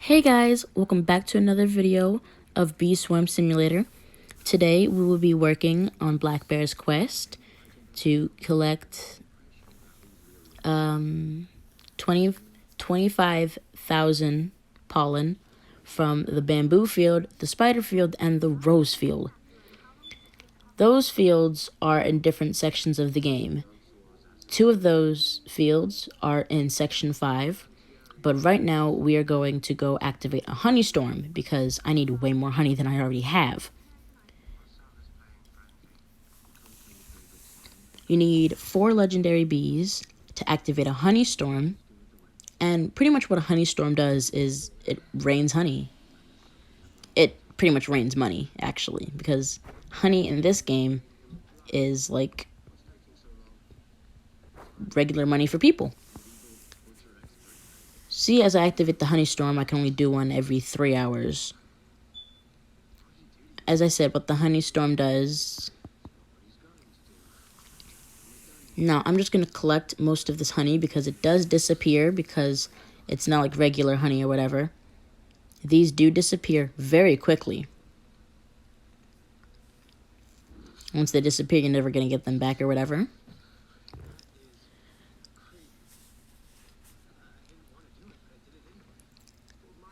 Hey guys, welcome back to another video of Bee Swarm Simulator. Today we will be working on Black Bear's quest to collect 25,000 pollen from the bamboo field, the spider field, and the rose field. Those fields are in different sections of the game. Two of those fields are in section 5. But right now, we are going to go activate a honey storm because I need way more honey than I already have. You need 4 legendary bees to activate a honey storm. And pretty much what a honey storm does is it rains honey. It pretty much rains money, actually, because honey in this game is like regular money for people. See, as I activate the honey storm, I can only do one every 3 hours. As I said, what the honey storm does... Now, I'm just going to collect most of this honey because it does disappear because it's not like regular honey or whatever. These do disappear very quickly. Once they disappear, you're never going to get them back or whatever.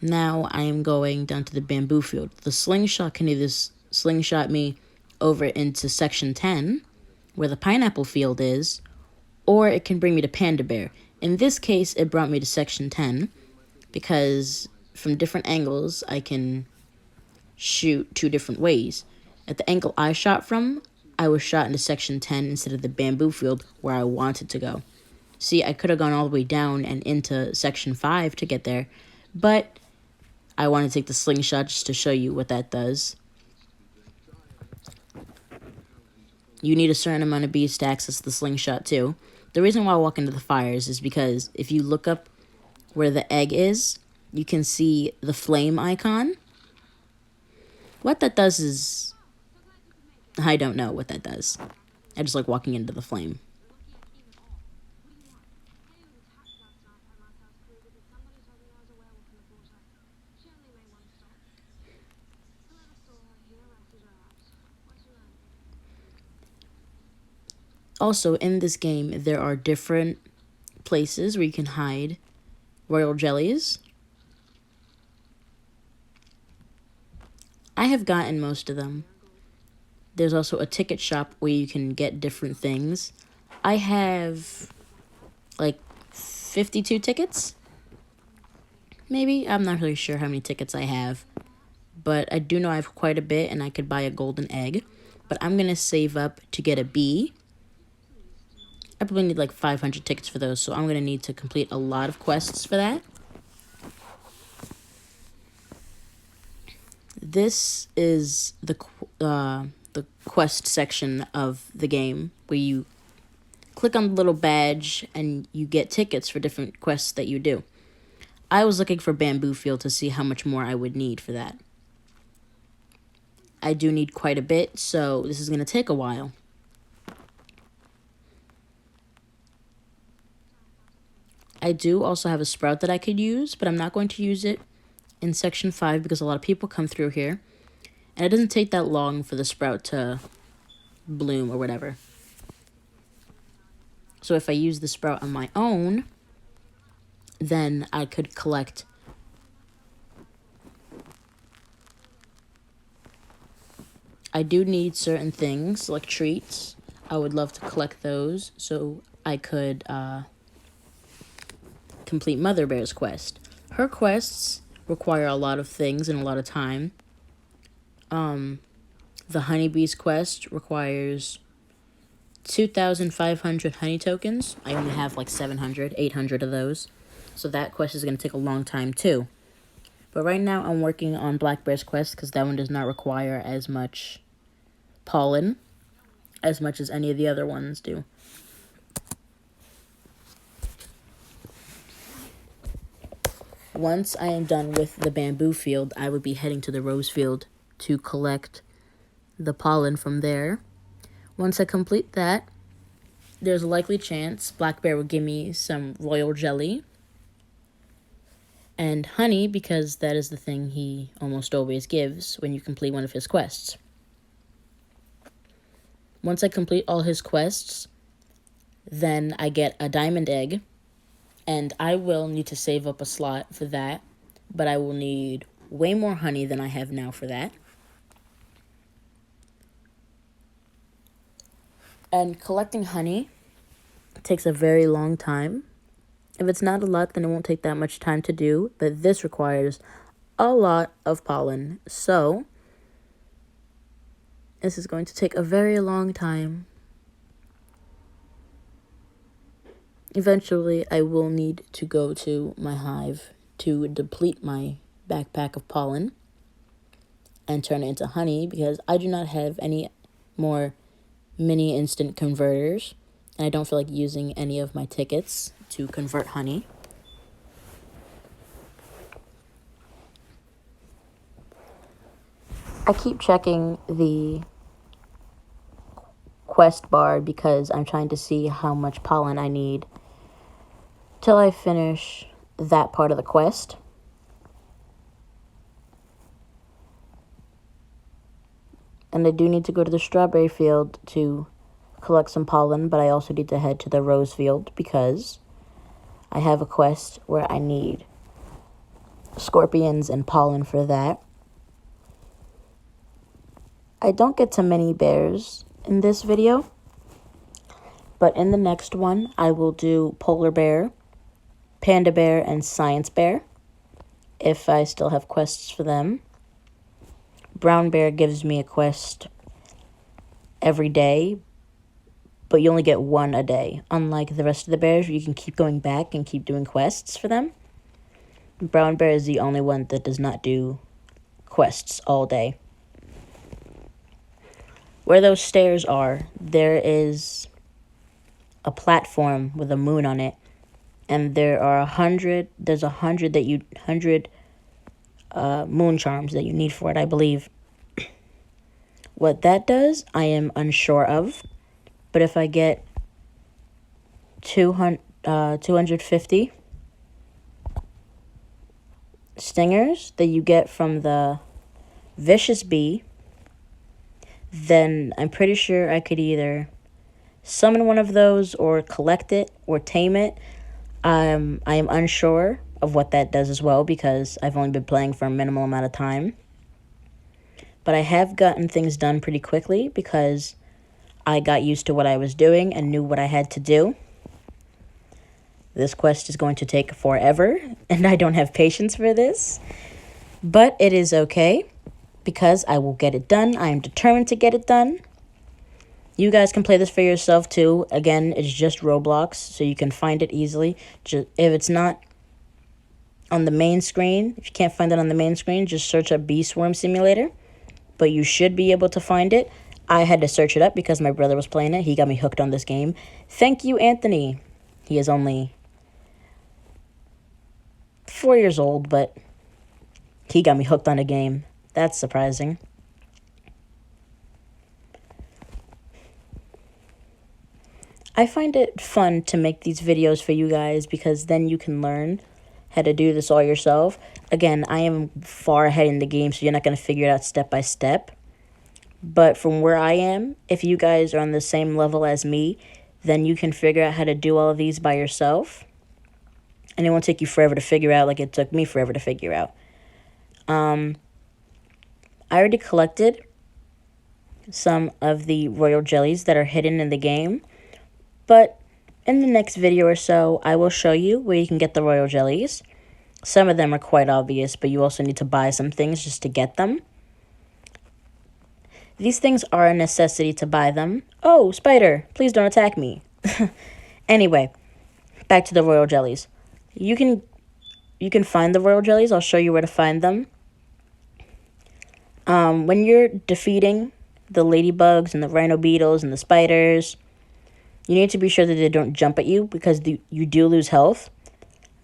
Now I am going down to the bamboo field. The slingshot can either slingshot me over into section 10, where the pineapple field is, or it can bring me to Panda Bear. In this case, it brought me to section 10, because from different angles, I can shoot 2 different ways. At the angle I shot from, I was shot into section 10 instead of the bamboo field where I wanted to go. See, I could have gone all the way down and into section 5 to get there, but I want to take the slingshot just to show you what that does. You need a certain amount of bees to access the slingshot too. The reason why I walk into the fires is because if you look up where the egg is, you can see the flame icon. What that does is... I don't know what that does. I just like walking into the flame. Also, in this game, there are different places where you can hide royal jellies. I have gotten most of them. There's also a ticket shop where you can get different things. I have like 52 tickets. Maybe. I'm not really sure how many tickets I have. But I do know I have quite a bit and I could buy a golden egg. But I'm going to save up to get a bee. I probably need like 500 tickets for those, so I'm going to need to complete a lot of quests for that. This is the quest section of the game where you click on the little badge and you get tickets for different quests that you do. I was looking for Bamboo Field to see how much more I would need for that. I do need quite a bit, so this is going to take a while. I do also have a sprout that I could use, but I'm not going to use it in section 5 because a lot of people come through here. And it doesn't take that long for the sprout to bloom or whatever. So if I use the sprout on my own, then I could collect I do need certain things like treats. I would love to collect those so I could complete Mother Bear's quest. Her quests require a lot of things and a lot of time. The Honeybee's quest requires 2,500 honey tokens. I only have like 700, 800 of those. So that quest is going to take a long time too. But right now I'm working on Black Bear's quest because that one does not require as much pollen as much as any of the other ones do. Once I am done with the bamboo field, I would be heading to the rose field to collect the pollen from there. Once I complete that, there's a likely chance Black Bear will give me some royal jelly. and honey, because that is the thing he almost always gives when you complete one of his quests. Once I complete all his quests, then I get a diamond egg, and I will need to save up a slot for that, but I will need way more honey than I have now for that. And collecting honey takes a very long time. If it's not a lot, then it won't take that much time to do, but this requires a lot of pollen. So, this is going to take a very long time. Eventually, I will need to go to my hive to deplete my backpack of pollen and turn it into honey, because I do not have any more mini instant converters, and I don't feel like using any of my tickets to convert honey. I keep checking the quest bar because I'm trying to see how much pollen I need till I finish that part of the quest. And I do need to go to the strawberry field to collect some pollen, but I also need to head to the rose field because I have a quest where I need scorpions and pollen for that. I don't get to many bears in this video, but in the next one, I will do polar bear, panda bear, and science bear, if I still have quests for them. Brown bear gives me a quest every day, but you only get one a day. Unlike the rest of the bears, you can keep going back and keep doing quests for them. Brown bear is the only one that does not do quests all day. Where those stairs are, there is a platform with a moon on it, and there are 100. There's 100 moon charms that you need for it, I believe. What that does, I am unsure of, but if I get 250 stingers that you get from the vicious bee, then I'm pretty sure I could either summon one of those or collect it or tame it. I am unsure of what that does as well because I've only been playing for a minimal amount of time. But I have gotten things done pretty quickly because I got used to what I was doing and knew what I had to do. This quest is going to take forever, and I don't have patience for this. But it is okay, because I will get it done. I am determined to get it done. You guys can play this for yourself too. Again, it's just Roblox, so you can find it easily. If it's not on the main screen, if you can't find it on the main screen, just search up Bee Swarm Simulator. But you should be able to find it. I had to search it up because my brother was playing it. He got me hooked on this game. Thank you, Anthony. He is only 4 years old, but he got me hooked on a game. That's surprising. I find it fun to make these videos for you guys because then you can learn how to do this all yourself. Again, I am far ahead in the game, so you're not going to figure it out step by step. But from where I am, if you guys are on the same level as me, then you can figure out how to do all of these by yourself. And it won't take you forever to figure out like it took me forever to figure out. I already collected some of the royal jellies that are hidden in the game. But in the next video or so, I will show you where you can get the royal jellies. Some of them are quite obvious, but you also need to buy some things just to get them. These things are a necessity to buy them. Oh, spider, please don't attack me. Anyway, back to the royal jellies. You can find the royal jellies. I'll show you where to find them. When you're defeating the ladybugs and the rhino beetles and the spiders, you need to be sure that they don't jump at you because you do lose health.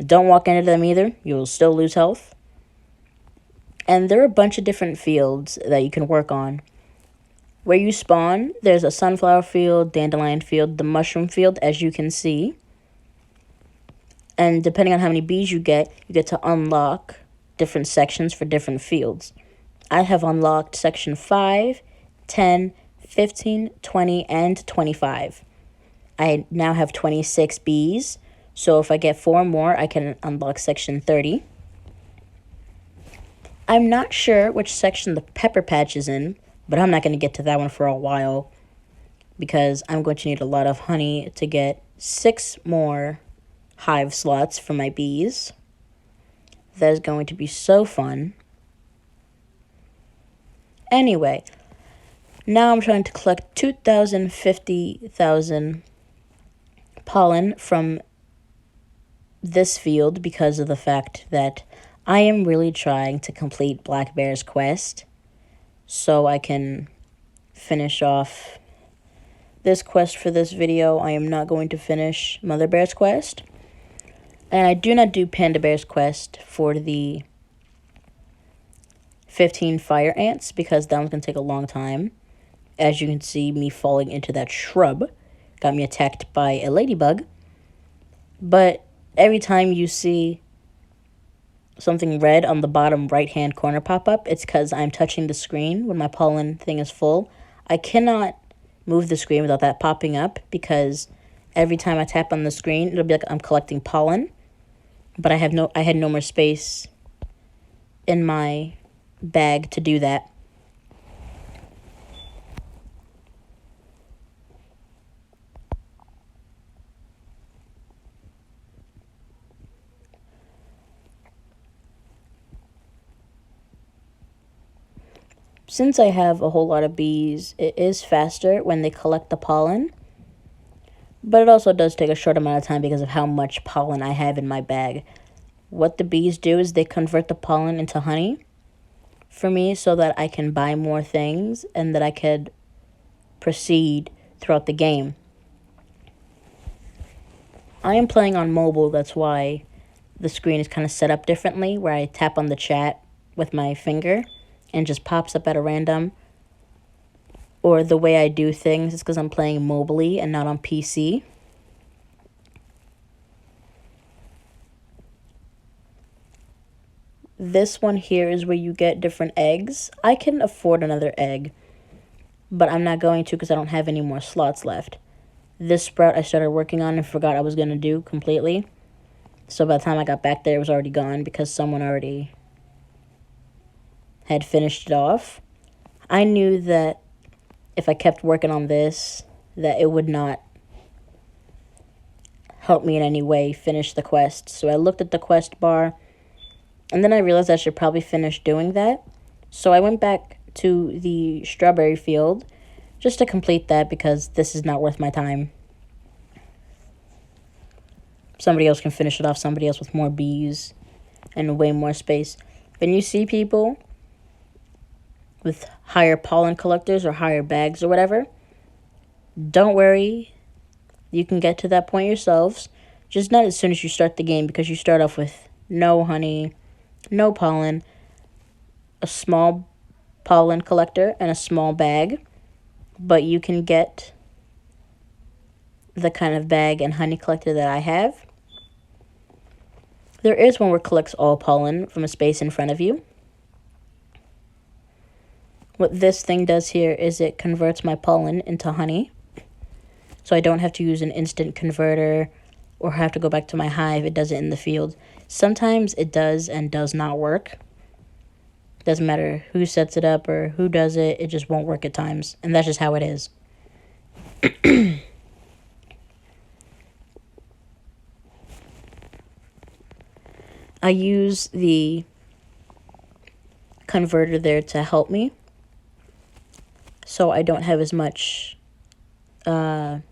Don't walk into them either. You'll still lose health. And there are a bunch of different fields that you can work on. Where you spawn, there's a sunflower field, dandelion field, the mushroom field, as you can see. And depending on how many bees you get to unlock different sections for different fields. I have unlocked section 5, 10, 15, 20, and 25. I now have 26 bees, so if I get 4 more, I can unlock section 30. I'm not sure which section the pepper patch is in, but I'm not going to get to that one for a while because I'm going to need a lot of honey to get 6 more hive slots for my bees. That is going to be so fun. Anyway, now I'm trying to collect 50,000 pollen from this field because of the fact that I am really trying to complete Black Bear's quest so I can finish off this quest for this video. I am not going to finish Mother Bear's quest. And I do not do Panda Bear's quest for the 15 fire ants because that one's going to take a long time. As you can see, me falling into that shrub got me attacked by a ladybug. But every time you see something red on the bottom right-hand corner pop up, it's because I'm touching the screen when my pollen thing is full. I cannot move the screen without that popping up because every time I tap on the screen, it'll be like I'm collecting pollen. But I had no more space in my bag to do that. Since I have a whole lot of bees, it is faster when they collect the pollen. But it also does take a short amount of time because of how much pollen I have in my bag. What the bees do is they convert the pollen into honey for me so that I can buy more things and that I could proceed throughout the game. I am playing on mobile, that's why the screen is kind of set up differently, where I tap on the chat with my finger and just pops up at a random. Or the way I do things is because I'm playing mobily and not on PC. This one here is where you get different eggs. I can afford another egg, but I'm not going to because I don't have any more slots left. This sprout I started working on and forgot I was going to do completely. So by the time I got back there, it was already gone because someone already had finished it off. I knew that if I kept working on this, that it would not help me in any way finish the quest. So I looked at the quest bar, and then I realized I should probably finish doing that. So I went back to the strawberry field just to complete that because this is not worth my time. Somebody else can finish it off, somebody else with more bees and way more space. When you see people with higher pollen collectors or higher bags or whatever, don't worry. You can get to that point yourselves. Just not as soon as you start the game because you start off with no honey, no pollen, a small pollen collector, and a small bag. But you can get the kind of bag and honey collector that I have. There is one where it collects all pollen from a space in front of you. What this thing does here is it converts my pollen into honey. So I don't have to use an instant converter or have to go back to my hive. It does it in the field. Sometimes it does and does not work. Doesn't matter who sets it up or who does it. It just won't work at times. And that's just how it is. I use the converter there to help me, so I don't have as much pollen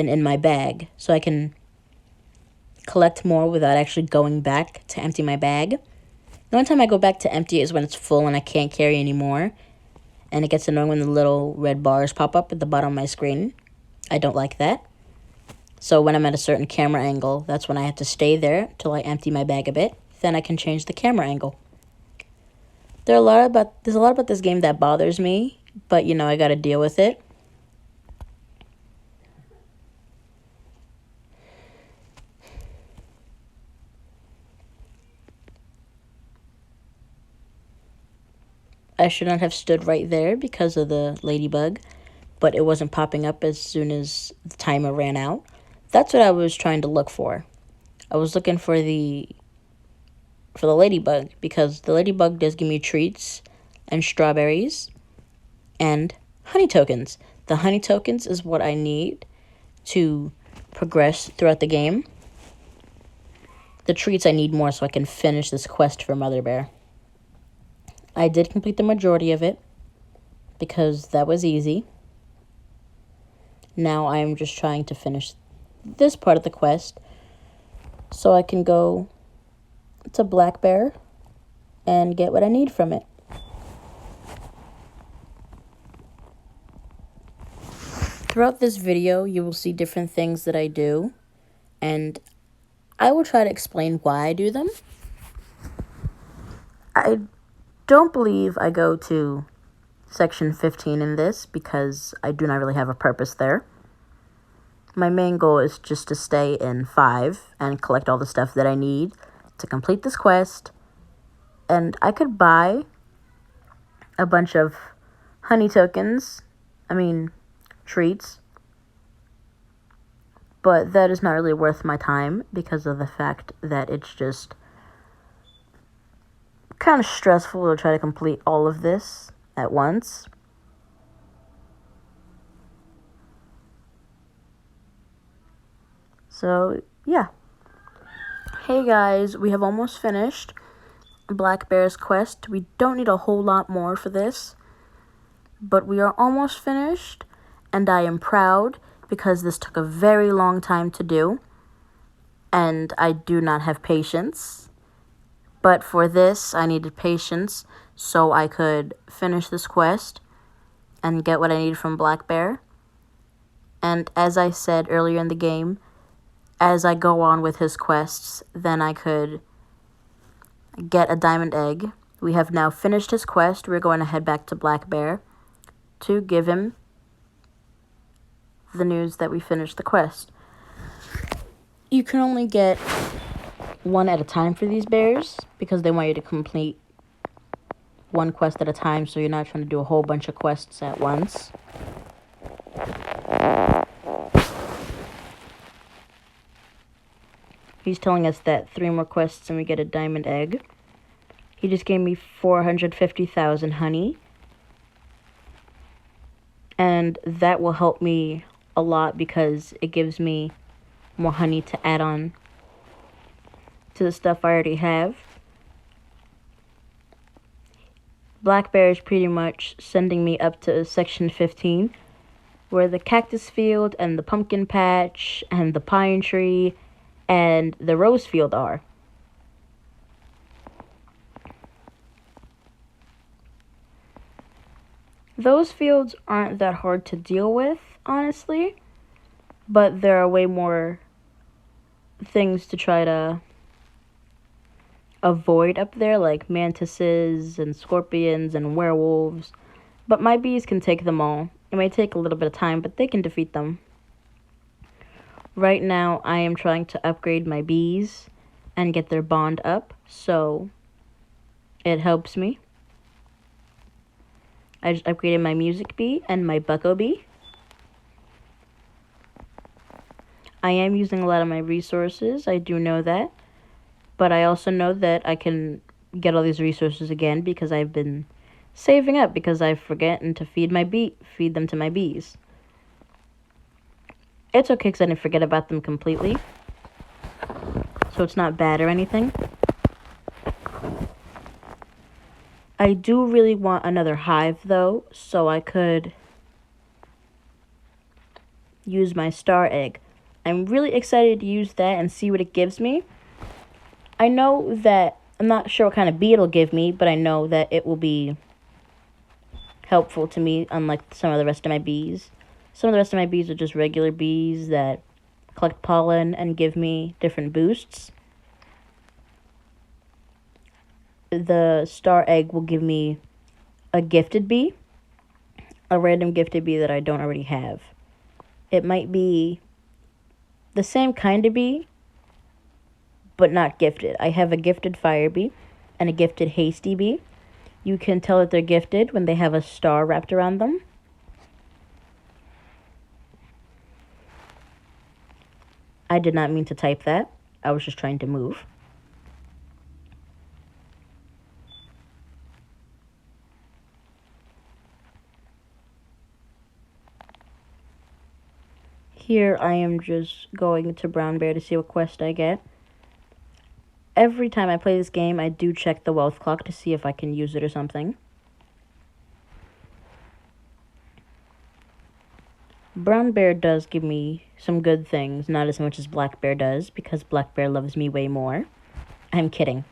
in my bag, so I can collect more without actually going back to empty my bag. The only time I go back to empty is when it's full and I can't carry anymore, and it gets annoying when the little red bars pop up at the bottom of my screen. I don't like that. So when I'm at a certain camera angle, that's when I have to stay there till I empty my bag a bit. Then I can change the camera angle. There's a lot about this game that bothers me, but you know, I gotta deal with it. I should not have stood right there because of the ladybug, but it wasn't popping up as soon as the timer ran out. That's what I was trying to look for. I was looking for the ladybug because the ladybug does give me treats and strawberries and honey tokens. The honey tokens is what I need to progress throughout the game. The treats I need more so I can finish this quest for Mother Bear. I did complete the majority of it because that was easy. Now I am just trying to finish this part of the quest so I can go to Black Bear and get what I need from it. Throughout this video, you will see different things that I do, and I will try to explain why I do them. I don't believe I go to section 15 in this because I do not really have a purpose there. My main goal is just to stay in 5 and collect all the stuff that I need to complete this quest. And I could buy a bunch of honey tokens, treats, but that is not really worth my time because of the fact that it's just kind of stressful to try to complete all of this at once. So, yeah. Hey guys, we have almost finished Black Bear's quest. We don't need a whole lot more for this, but we are almost finished, and I am proud because this took a very long time to do, and I do not have patience. But for this, I needed patience so I could finish this quest and get what I need from Black Bear. And as I said earlier in the game, as I go on with his quests, then I could get a diamond egg. We have now finished his quest. We're going to head back to Black Bear to give him the news that we finished the quest. You can only get one at a time for these bears because they want you to complete one quest at a time, so you're not trying to do a whole bunch of quests at once. He's telling us that 3 more quests and we get a diamond egg. He just gave me 450,000 honey. And that will help me a lot because it gives me more honey to add on to the stuff I already have. Black Bear is pretty much sending me up to section 15, where the cactus field and the pumpkin patch and the pine tree and the rose field are. Those fields aren't that hard to deal with, honestly, but there are way more things to try to avoid up there, like mantises and scorpions and werewolves, but my bees can take them all. It may take a little bit of time, but they can defeat them. Right now, I am trying to upgrade my bees and get their bond up, so it helps me. I just upgraded my music bee and my bucko bee. I am using a lot of my resources, I do know that, but I also know that I can get all these resources again because I've been saving up because I've forgotten to feed them to my bees. It's okay because I didn't forget about them completely, so it's not bad or anything. I do really want another hive, though, so I could use my star egg. I'm really excited to use that and see what it gives me. I know that, I'm not sure what kind of bee it'll give me, but I know that it will be helpful to me, unlike some of the rest of my bees. Some of the rest of my bees are just regular bees that collect pollen and give me different boosts. The star egg will give me a gifted bee, a random gifted bee that I don't already have. It might be the same kind of bee, but not gifted. I have a gifted fire bee and a gifted hasty bee. You can tell that they're gifted when they have a star wrapped around them. I did not mean to type that. I was just trying to move. Here I am just going to Brown Bear to see what quest I get. Every time I play this game, I do check the wealth clock to see if I can use it or something. Brown Bear does give me some good things, not as much as Black Bear does, because Black Bear loves me way more. I'm kidding.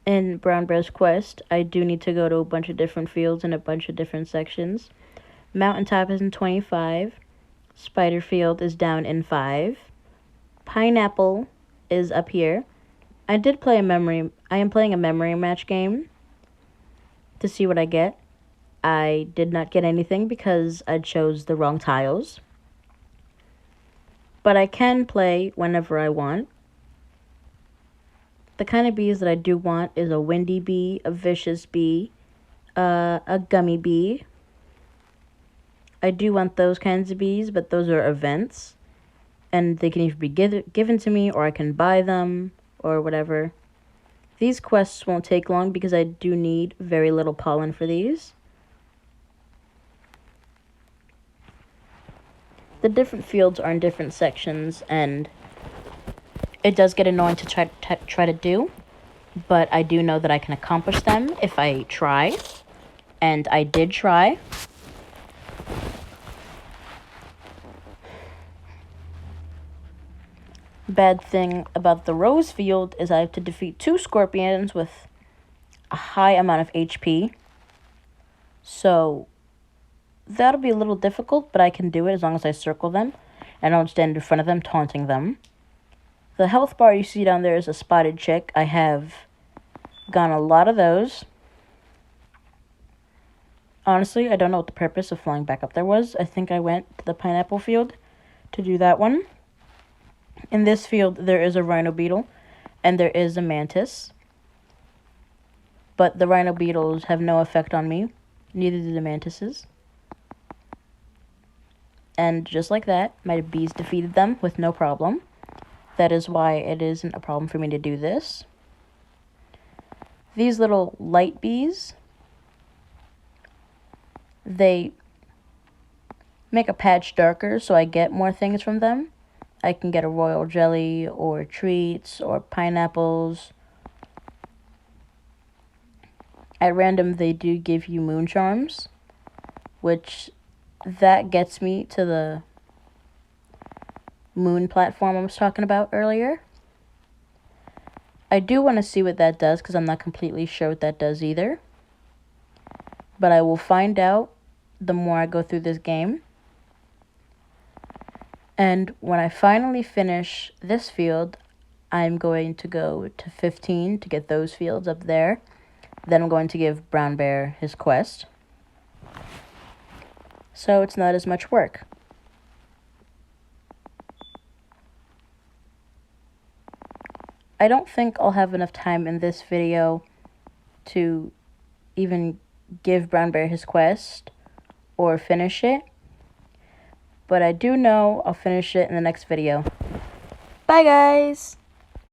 In Brown Bear's quest, I do need to go to a bunch of different fields and a bunch of different sections. Mountaintop is in 25. Spider Field is down in 5. Pineapple is up here. I am playing a memory match game to see what I get. I did not get anything because I chose the wrong tiles. But I can play whenever I want. The kind of bees that I do want is a windy bee, a vicious bee, a gummy bee. I do want those kinds of bees, but those are events. And they can either be given to me, or I can buy them, or whatever. These quests won't take long because I do need very little pollen for these. The different fields are in different sections, and it does get annoying to try to do, but I do know that I can accomplish them if I try, and I did try. Bad thing about the rose field is I have to defeat 2 scorpions with a high amount of HP. So that'll be a little difficult, but I can do it as long as I circle them and don't stand in front of them taunting them. The health bar you see down there is a spotted chick. I have gotten a lot of those. Honestly, I don't know what the purpose of flying back up there was. I think I went to the pineapple field to do that one. In this field, there is a rhino beetle, and there is a mantis. But the rhino beetles have no effect on me. Neither do the mantises. And just like that, my bees defeated them with no problem. That is why it isn't a problem for me to do this. These little light bees, they make a patch darker so I get more things from them. I can get a royal jelly or treats or pineapples. At random, they do give you moon charms, which that gets me to the moon platform I was talking about earlier. I do want to see what that does because I'm not completely sure what that does either. But I will find out the more I go through this game. And when I finally finish this field, I'm going to go to 15 to get those fields up there. Then I'm going to give Brown Bear his quest. So it's not as much work. I don't think I'll have enough time in this video to even give Brown Bear his quest or finish it. But I do know I'll finish it in the next video. Bye, guys!